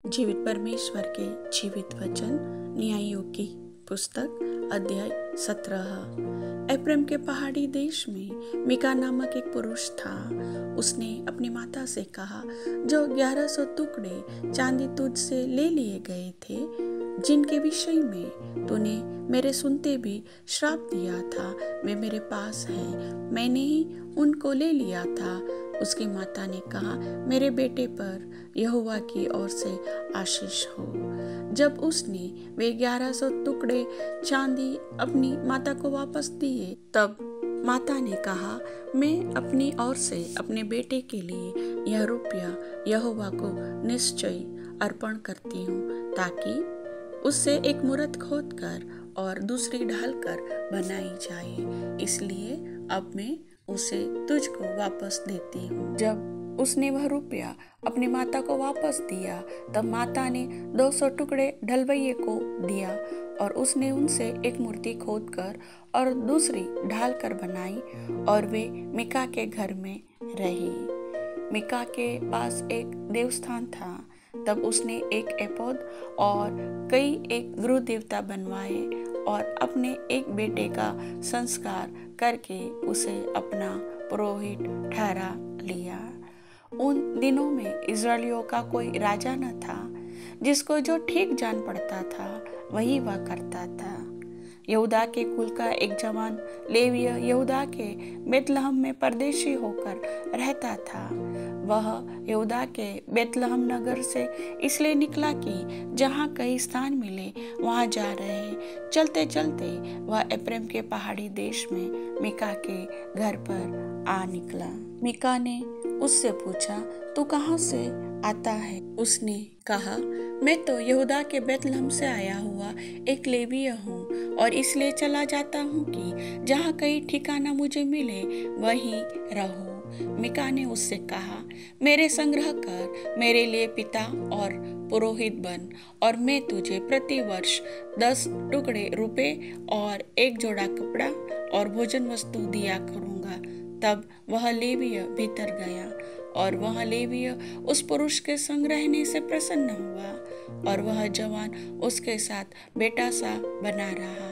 जीवित परमेश्वर के जीवित वचन, न्यायों की पुस्तक, अध्याय 17। एप्रैम के पहाड़ी देश में मीका नामक एक पुरुष था। उसने अपनी माता से कहा, जो 1100 टुकड़े चांदी तुझसे ले लिए गए थे, जिनके विषय में तूने मेरे सुनते भी श्राप दिया था, वे मेरे पास हैं, मैंने ही उनको ले लिया था। उसकी माता ने कहा, मेरे बेटे पर यहोवा की ओर से आशीष हो। जब उसने वे 1100 टुकड़े चांदी अपनी माता को वापस दिए, तब माता ने कहा, मैं अपनी ओर से अपने बेटे के लिए यह रुपया यहोवा को निश्चय अर्पण करती हूँ, ताकि उससे एक मूरत खोदकर और दूसरी ढालकर बनाई जाए। इसलिए अब मैं उसे तुझको वापस देती हूँ। जब उसने वह रुपया अपनी माता को वापस दिया, तब माता ने 200 टुकड़े ढलवैये को दिया और उसने उनसे एक मूर्ति खोदकर और दूसरी ढालकर बनाई, और वे मीका के घर में रही। मीका के पास एक देवस्थान था। तब उसने एक एपोद और कई एक गृह देवता बनवाए और अपने एक बेटे का संस्कार करके उसे अपना पुरोहित ठहरा लिया। उन दिनों में इस्राएलियों का कोई राजा न था। जिसको जो ठीक जान पड़ता था वही वह करता था। यहूदा के कुल का एक जवान लेवीय यहूदा के बेतलहम में परदेशी होकर रहता था। वह यहूदा के बेतलहम नगर से इसलिए निकला कि जहाँ कई स्थान मिले वहाँ जा रहे। चलते चलते वह एप्रैम के पहाड़ी देश में मीका के घर पर आ निकला। मीका ने उससे पूछा, तू कहाँ से आता है? उसने कहा, मैं तो यहूदा के बेतलहम से आया हुआ एक लेवीय हूँ और इसलिए चला जाता हूँ कि जहाँ कहीं ठिकाना मुझे मिले वहीं रहूँ। मीका ने उससे कहा, मेरे संग्रह कर, मेरे लिए पिता और पुरोहित बन, और मैं तुझे प्रति वर्ष 10 टुकड़े रुपए और एक जोड़ा कपड़ा और भोजन वस्तु दिया करूँगा। तब वह लेवीय भीतर गया और वह लेवीय उस पुरुष के संग रहने से प्रसन्न हुआ, और वह जवान उसके साथ बेटा सा बना रहा।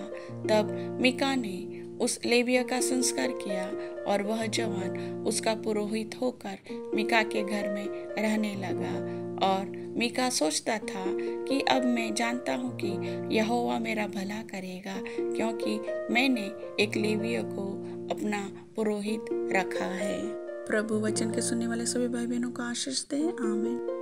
तब मीका ने उस लेवीय का संस्कार किया और वह जवान उसका पुरोहित होकर मीका के घर में रहने लगा। और मीका सोचता था कि अब मैं जानता हूँ कि यहोवा मेरा भला करेगा, क्योंकि मैंने एक लेवीय को अपना पुरोहित रखा है। प्रभु वचन के सुनने वाले सभी भाई बहनों को आशीष दे। आमीन।